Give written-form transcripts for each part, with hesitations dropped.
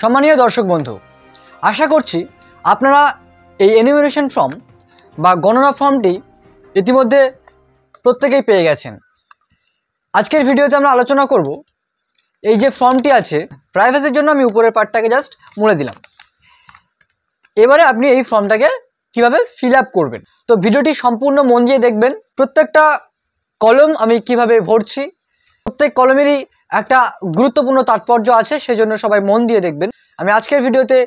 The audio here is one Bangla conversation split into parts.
সম্মানীয় দর্শক বন্ধু, আশা করছি আপনারা এই এনিউমারেশন ফর্ম বা গণনা ফর্মটি ইতিমধ্যে প্রত্যেকেই পেয়ে গেছেন। আজকের ভিডিওতে আমরা আলোচনা করব এই যে ফর্মটি আছে, প্রাইভেসির জন্য আমি উপরের পার্টটাকে জাস্ট মুড়ে দিলাম। এবারে আপনি এই ফর্মটাকে কিভাবে ফিল আপ করবেন। তো ভিডিওটি সম্পূর্ণ মন দিয়ে দেখবেন। প্রত্যেকটা কলম আমি কিভাবে ভরছি, প্রত্যেক কলমেরই একটা গুরুত্বপূর্ণ তাৎপর্য আছে, সেজন্য সবাই মন দিয়ে দেখবেন। আমি আজকের ভিডিওতে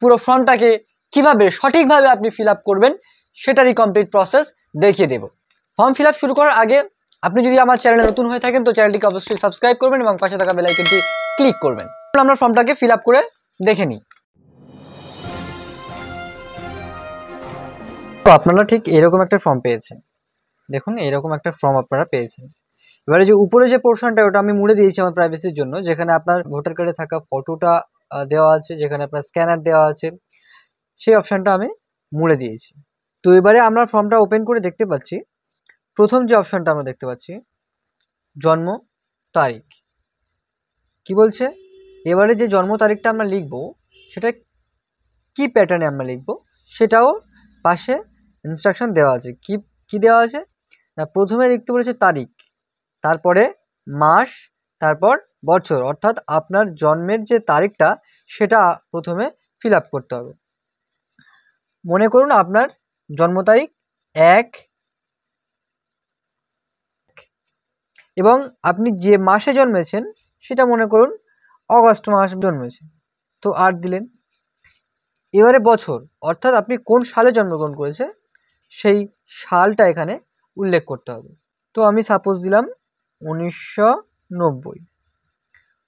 পুরো ফর্মটাকে কিভাবে সঠিকভাবে আপনি ফিল আপ করবেন সেটারই কমপ্লিট প্রসেস দেখিয়ে দেব। ফর্ম ফিল আপ শুরু করার আগে আপনি যদি আমার চ্যানেলে নতুন হয়ে থাকেন তো চ্যানেলটিকে অবশ্যই সাবস্ক্রাইব করবেন এবং পাশে থাকা বেল আইকনটি ক্লিক করবেন। আমরা ফর্মটাকে ফিল আপ করে দেখে নিই। তো আপনারা ঠিক এরকম একটা ফর্ম পেয়েছেন, দেখুন এরকম একটা ফর্ম আপনারা পেয়েছেন। এবারে যে উপরে যে পোর্শনটা ওটা আমি মুড়ে দিয়েছি আমার প্রাইভেসির জন্য, যেখানে আপনার ভোটার কার্ডে থাকা ফটোটা দেওয়া আছে, যেখানে আপনার স্ক্যানার দেওয়া আছে, সেই অপশানটা আমি মুড়ে দিয়েছি। তো এবারে আমরা ফর্মটা ওপেন করে দেখতে পাচ্ছি, প্রথম যে অপশানটা আমরা দেখতে পাচ্ছি জন্ম তারিখ। কি বলছে, এবারে যে জন্ম তারিখটা আমরা লিখব সেটা কি প্যাটার্নে আমরা লিখব সেটাও পাশে ইনস্ট্রাকশন দেওয়া আছে। কি দেওয়া আছে না, প্রথমে লিখতে বলেছে তারিখ, তারপরে মাস, তারপর বছর, অর্থাৎ আপনার জন্মের যে তারিখটা সেটা প্রথমে ফিল আপ করতে হবে। মনে করুন আপনার জন্ম তারিখ 1 এবং আপনি যে মাসে জন্মেছেন সেটা মনে করুন অগস্ট মাসে জন্মেছেন, তো 8 দিলেন। এবারে বছর, অর্থাৎ আপনি কোন সালে জন্মগ্রহণ করেছে সেই সালটা এখানে উল্লেখ করতে হবে। তো আমি সাপোজ দিলাম 1990,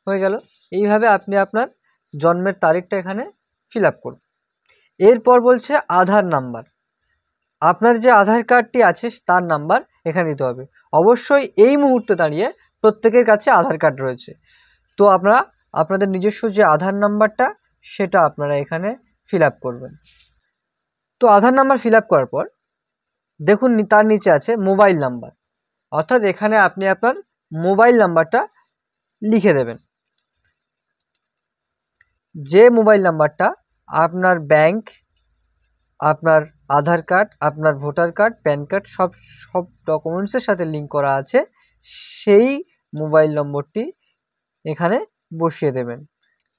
হয়ে গেল। এইভাবে আপনি আপনার জন্মের তারিখটা এখানে ফিল আপ করুন। এরপর বলছে আধার নাম্বার, আপনার যে আধার কার্ডটি আছে তার নাম্বার এখানে দিতে হবে। অবশ্যই এই মুহূর্তে দাঁড়িয়ে প্রত্যেকের কাছে আধার কার্ড রয়েছে, তো আপনারা আপনাদের নিজস্ব যে আধার নাম্বারটা সেটা আপনারা এখানে ফিল আপ করবেন। তো আধার নাম্বার ফিল আপ করার পর দেখুন তার নিচে আছে মোবাইল নাম্বার, অর্থাৎ এখানে আপনি আপনার মোবাইল নাম্বারটা লিখে দেবেন। যে মোবাইল নাম্বারটা আপনার ব্যাংক, আপনার আধার কার্ড, আপনার ভোটার কার্ড, প্যান কার্ড সব ডকুমেন্টসের সাথে লিঙ্ক করা আছে, সেই মোবাইল নম্বরটি এখানে বসিয়ে দেবেন।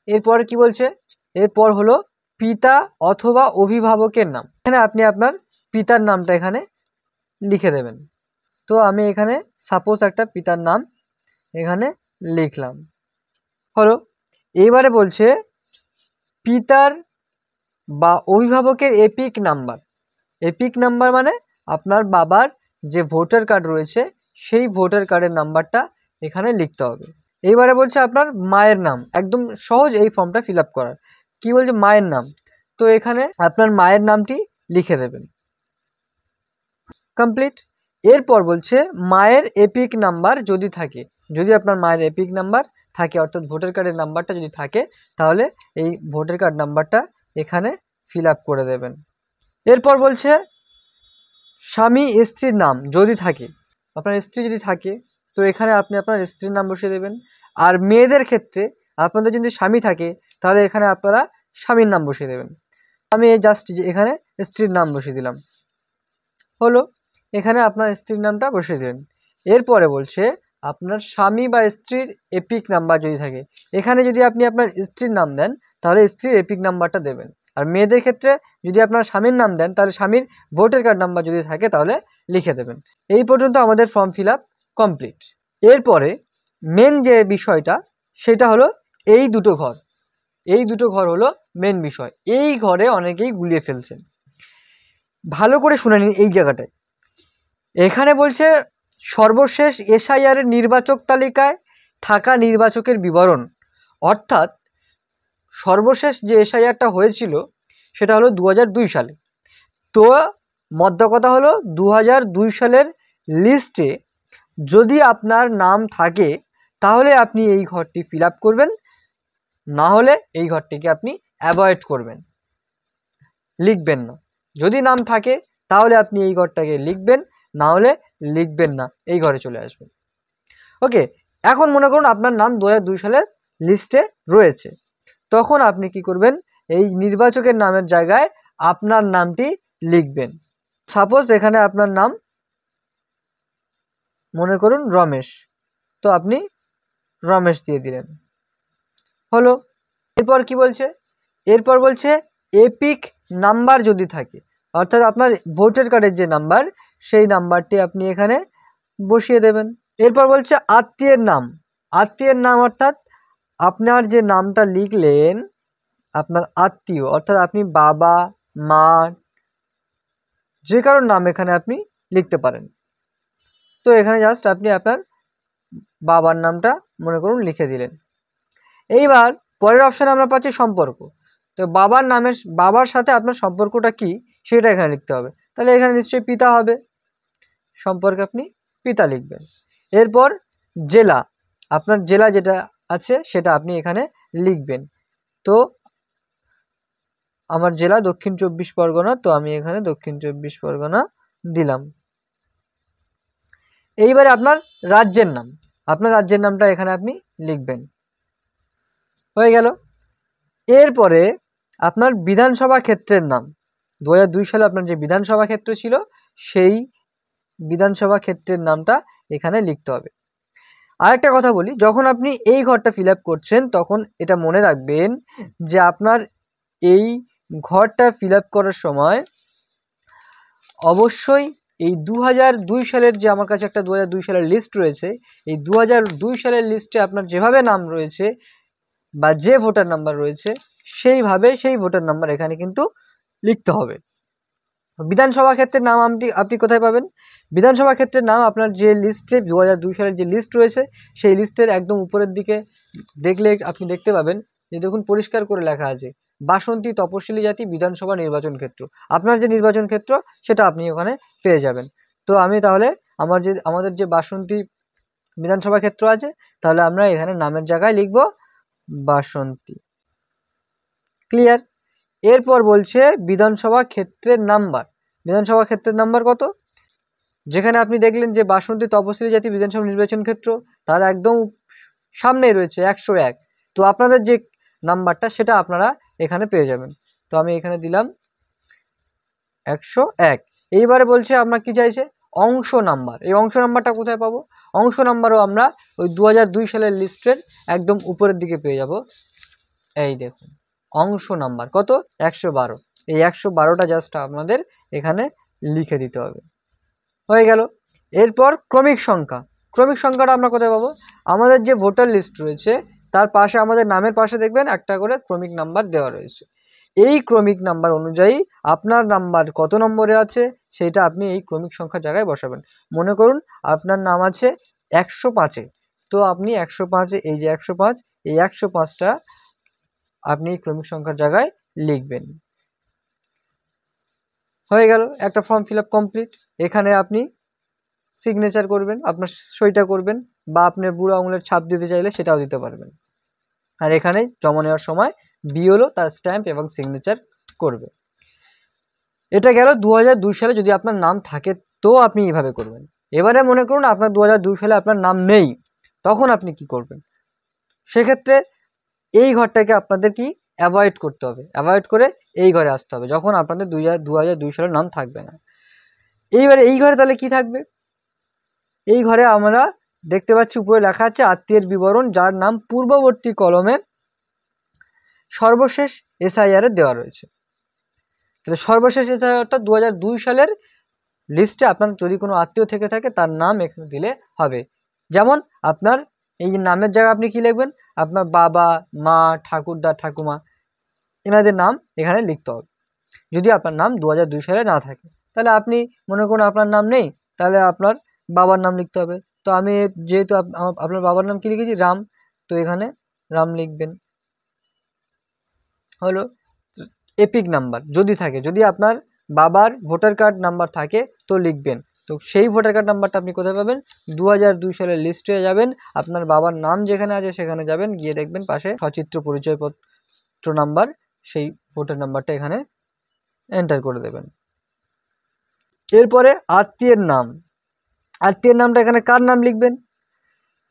এরপর কি বলছে, এরপর হলো পিতা অথবা অভিভাবকের নাম। এখানে আপনি আপনার পিতার নামটা এখানে লিখে দেবেন। তো আমি এখানে সাপোজ একটা পিতার নাম এখানে লিখলাম, হলো। এইবারে বলছে পিতার বা অভিভাবকের এপিক নাম্বার। এপিক নাম্বার মানে আপনার বাবার যে ভোটার কার্ড রয়েছে সেই ভোটার কার্ডের নাম্বারটা এখানে লিখতে হবে। এইবারে বলছে আপনার মায়ের নাম, একদম সহজ এই ফর্মটা ফিল আপ করার। কি বলছে, মায়ের নাম, তো এখানে আপনার মায়ের নামটি লিখে দেবেন। কমপ্লিট। এরপর বলছে মায়ের এপিক নাম্বার যদি থাকে, যদি আপনার মায়ের এপিক নাম্বার থাকে অর্থাৎ ভোটার কার্ডের নাম্বারটা যদি থাকে তাহলে এই ভোটার কার্ড নাম্বারটা এখানে ফিল আপ করে দেবেন। এরপর বলছে স্বামী স্ত্রীর নাম যদি থাকে, আপনার স্ত্রী যদি থাকে তো এখানে আপনি আপনার স্ত্রীর নাম বসিয়ে দেবেন। আর মেয়েদের ক্ষেত্রে আপনাদের যদি স্বামী থাকে তাহলে এখানে আপনারা স্বামীর নাম বসিয়ে দেবেন। আমি জাস্ট এখানে স্ত্রীর নাম বসিয়ে দিলাম, হলো। এখানে আপনার স্ত্রীর নামটা বসিয়ে দিলেন। এরপরে বলছে আপনার স্বামী বা স্ত্রীর এপিক নাম্বার যদি থাকে, এখানে যদি আপনি আপনার স্ত্রীর নাম দেন তাহলে স্ত্রীর এপিক নাম্বারটা দেবেন। আর মেয়েদের ক্ষেত্রে যদি আপনার স্বামীর নাম দেন তাহলে স্বামীর ভোটার কার্ড নাম্বার যদি থাকে তাহলে লিখে দেবেন। এই পর্যন্ত আমাদের ফর্ম ফিল আপ কমপ্লিট। এরপরে মেন যে বিষয়টা সেটা হলো এই দুটো ঘর। এই দুটো ঘর হলো মেন বিষয়। এই ঘরে অনেকেই গুলিয়ে ফেলছেন, ভালো করে শুনে নিন এই জায়গাটায়। এখানে বলছে সর্বশেষ এসআইআর এর নির্বাচক তালিকায় থাকা নির্বাচকের বিবরণ, অর্থাৎ সর্বশেষ যে এসআইআরটা হয়েছিল সেটা হলো 2002 সালে। তো মধ্য কথা হলো 2002 সালের লিস্টে যদি আপনার নাম থাকে তাহলে আপনি এই ঘরটি ফিল আপ করবেন, না হলে এই ঘরটিকে আপনি অ্যাভয়েড করবেন, লিখবেন না। যদি নাম থাকে তাহলে আপনি এই ঘরটাকে লিখবেন, না হলে লিখবেন না, এই ঘরে চলে আসবেন। ওকে, এখন মনে করুন আপনার নাম 2002 সালের লিস্টে রয়েছে, তখন আপনি কি করবেন, এই নির্বাচকের নামের জায়গায় আপনার নামটি লিখবেন। সাপোজ এখানে আপনার নাম মনে করুন রমেশ, তো আপনি রমেশ দিয়ে দিলেন, হলো। এরপর কি বলছে, এরপর বলছে এপিক নাম্বার যদি থাকে, অর্থাৎ আপনার ভোটার কার্ডের যে নাম্বার সেই নাম্বারটি আপনি এখানে বসিয়ে দেবেন। এরপর বলছে আত্মীয়ের নাম, আত্মীয়ের নাম অর্থাৎ আপনার যে নামটা লিখলেন আপনার আত্মীয়, অর্থাৎ আপনি বাবা মা যে কারোর নাম এখানে আপনি লিখতে পারেন। তো এখানে জাস্ট আপনি আপনার বাবার নামটা মনে করুন লিখে দিলেন। এইবার পরের অপশানে আমরা পাচ্ছি সম্পর্ক। তো বাবার সাথে আপনার সম্পর্কটা কি সেটা এখানে লিখতে হবে। তাহলে এখানে নিশ্চয়ই পিতা হবে, সম্পর্কে আপনি পিতা লিখবেন। এরপর জেলা, আপনার জেলা যেটা আছে সেটা আপনি এখানে লিখবেন। তো আমার জেলা দক্ষিণ 24 পরগনা, তো আমি এখানে দক্ষিণ 24 পরগনা দিলাম। এইবারে আপনার রাজ্যের নাম, আপনার রাজ্যের নামটা এখানে আপনি লিখবেন, হয়ে গেল। এরপরে আপনার বিধানসভা ক্ষেত্রের নাম, 2002 সালে আপনার যে বিধানসভা ক্ষেত্র ছিল সেই বিধানসভা ক্ষেত্রের নামটা এখানে লিখতে হবে। আরেকটা কথা বলি, যখন আপনি এই ঘরটা ফিল আপ করছেন তখন এটা মনে রাখবেন যে আপনার এই ঘরটা ফিল আপ করার সময় অবশ্যই এই 2002 সালের যে আমার কাছে একটা 2002 সালের লিস্ট রয়েছে, এই 2002 সালের লিস্টে আপনার যেভাবে নাম রয়েছে বা যে ভোটার নাম্বার রয়েছে সেইভাবে সেই ভোটার নাম্বার এখানে কিন্তু লিখতে হবে। বিধানসভা ক্ষেত্রের নাম আপনি কোথায় পাবেন? বিধানসভা ক্ষেত্রের নাম আপনার যে লিস্টে 2002 সালের যে লিস্ট রয়েছে সেই লিস্টের একদম উপরের দিকে দেখলে আপনি দেখতে পাবেন যে দেখুন পরিষ্কার করে লেখা আছে বাসন্তী তপশিলি জাতি বিধানসভা নির্বাচন ক্ষেত্র। আপনার যে নির্বাচন ক্ষেত্র সেটা আপনি ওখানে পেয়ে যাবেন। তো আমি তাহলে আমাদের যে বাসন্তী বিধানসভা ক্ষেত্র আছে, তাহলে আমরা এখানে নামের জায়গায় লিখব বাসন্তী। ক্লিয়ার? এরপর বলছে বিধানসভা ক্ষেত্রের নাম্বার, বিধানসভা ক্ষেত্রের নাম্বার কত? যেখানে আপনি দেখলেন যে বাসন্তী তপশিলি জাতি বিধানসভা নির্বাচন ক্ষেত্র, তার একদম সামনেই রয়েছে 101। তো আপনাদের যে নাম্বারটা সেটা আপনারা এখানে পেয়ে যাবেন। তো আমি এখানে দিলাম 101। এইবারে বলছে আপনার কি চাইছে অংশ নাম্বার। এই অংশ নাম্বারটা কোথায় পাবো? অংশ নাম্বারও আমরা ওই 2002 সালের লিস্টের একদম উপরের দিকে পেয়ে যাব। এই দেখুন অংশ নাম্বার কত? 112। এই 112টা জাস্ট আপনাদের এখানে লিখে দিতে হবে, হয়ে গেল। এরপর ক্রমিক সংখ্যা, ক্রমিক সংখ্যাটা আমরা কোথায় পাবো? আমাদের যে ভোটার লিস্ট রয়েছে তার পাশে আমাদের নামের পাশে দেখবেন একটা করে ক্রমিক নাম্বার দেওয়া রয়েছে। এই ক্রমিক নাম্বার অনুযায়ী আপনার নাম্বার কত নম্বরে আছে সেটা আপনি এই ক্রমিক সংখ্যার জায়গায় বসাবেন। মনে করুন আপনার নাম আছে 105-এ, তো আপনি 105-এ এই যে 105, এই 105টা আপনি ক্রমিক সংখ্যার জায়গায় লিখবেন, হয়ে গেল। একটা ফর্ম ফিল আপ কমপ্লিট। এখানে আপনি সিগনেচার করবেন, আপনার সইটা করবেন, বা আপনার বুড়ো আঙুলের ছাপ দিতে চাইলে সেটাও দিতে পারবেন। আর এখানে জমা নেওয়ার সময় বিএলও তার স্ট্যাম্প এবং সিগনেচার করবে। এটা গেল 2002 সালে যদি আপনার নাম থাকে তো আপনি এইভাবে করবেন। এবারে মনে করুন আপনার 2002 সালে আপনার নাম নেই, তখন আপনি কি করবেন? সেক্ষেত্রে এই ঘরটাকে আপনাদের কি অ্যাভয়েড করতে হবে, অ্যাভয়েড করে এই ঘরে আসতে হবে যখন আপনাদের 2002 সালের নাম থাকবে না। এইবারে এই ঘরে তাহলে কি থাকবে? এই ঘরে আমরা দেখতে পাচ্ছি উপরে লেখা আছে আত্মীয়ের বিবরণ, যার নাম পূর্ববর্তী কলমে সর্বশেষ এসআইআর দেওয়া রয়েছে। তাহলে সর্বশেষ এসআইআর অর্থাৎ 2002 সালের লিস্টে আপনার যদি কোনো আত্মীয় থেকে থাকে তার নাম এখানে দিলে হবে। যেমন আপনার এই যে নামের জায়গায় আপনি কি লিখবেন? আপনার বাবা মা ঠাকুরদা ঠাকুমা এনাদের নাম এখানে লিখতে হবে। যদি আপনার নাম 2002 সালে না থাকে, তাহলে আপনি মনে করুন আপনার নাম নেই, তাহলে আপনার বাবার নাম লিখতে হবে। তো আমি যেহেতু আপনার বাবার নাম কি লিখেছি রাম, তো এখানে রাম লিখবেন, হলো। এপিক নাম্বার যদি থাকে, যদি আপনার বাবার ভোটার কার্ড নাম্বার থাকে তো লিখবেন। তো সেই ভোটার কার্ড নাম্বারটা আপনি কোথায় পাবেন? 2002 সালের লিস্টে যাবেন, আপনার বাবার নাম যেখানে আছে সেখানে যাবেন, গিয়ে দেখবেন পাশে সচিত্র পরিচয়পত্র নাম্বার, সেই ভোটার নাম্বারটা এখানে এন্টার করে দেবেন। এরপরে আত্মীয়ের নাম, আত্মীয়ের নামটা এখানে কার নাম লিখবেন?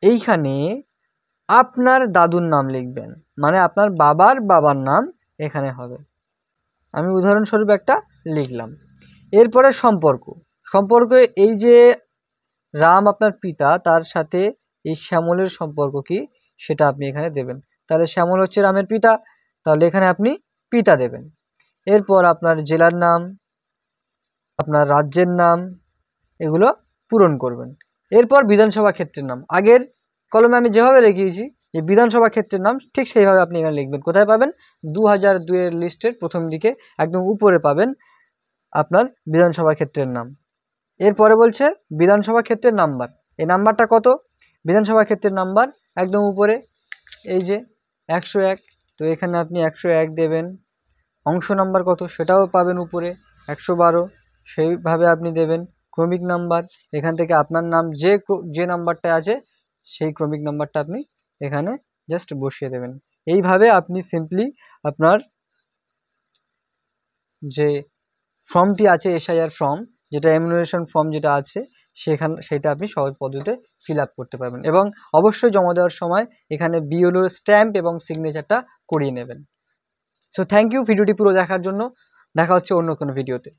এইখানে আপনার দাদুর নাম লিখবেন, মানে আপনার বাবার নাম এখানে হবে। আমি উদাহরণস্বরূপ একটা লিখলাম। এরপরে সম্পর্ক এই যে রাম আপনার পিতা, তার সাথে এই শ্যামলের সম্পর্ক কি সেটা আপনি এখানে দেবেন। তাহলে শ্যামল হচ্ছে রামের পিতা, তাহলে এখানে আপনি পিতা দেবেন। এরপর আপনার জেলার নাম, আপনার রাজ্যের নাম, এগুলো পূরণ করবেন। এরপর বিধানসভা ক্ষেত্রের নাম, আগের কলমে আমি যেভাবে লিখিয়েছি যে বিধানসভা ক্ষেত্রের নাম, ঠিক সেইভাবে আপনি এখানে লিখবেন। কোথায় পাবেন? 2002-এর লিস্টের প্রথম দিকে একদম উপরে পাবেন আপনার বিধানসভা ক্ষেত্রের নাম। এরপরে বলছে বিধানসভা ক্ষেত্রের নাম্বার, এই নাম্বারটা কত? বিধানসভা ক্ষেত্রের নাম্বার একদম উপরে এই যে 101, তো এখানে আপনি 101 দেবেন। অংশ নাম্বার কত সেটাও পাবেন উপরে 112, সেইভাবে আপনি দেবেন। ক্রমিক নাম্বার, এখান থেকে আপনার নাম যে নাম্বারটা আছে সেই ক্রমিক নাম্বারটা আপনি এখানে জাস্ট বসিয়ে দেবেন। এইভাবে আপনি সিম্পলি আপনার যে ফর্মটি আছে এসআইআর ফর্ম, যেটা এনুমারেশন ফর্ম যেটা আছে সেটা আপনি সহজ পদ্ধতিতে ফিল আপ করতে পারবেন। এবং অবশ্যই জমা দেওয়ার সময় এখানে বিএলওর স্ট্যাম্প এবং সিগনেচারটা করিয়ে নেবেন। সো থ্যাংক ইউ ভিডিওটি পুরো দেখার জন্য। দেখা হচ্ছে অন্য কোনো ভিডিওতে।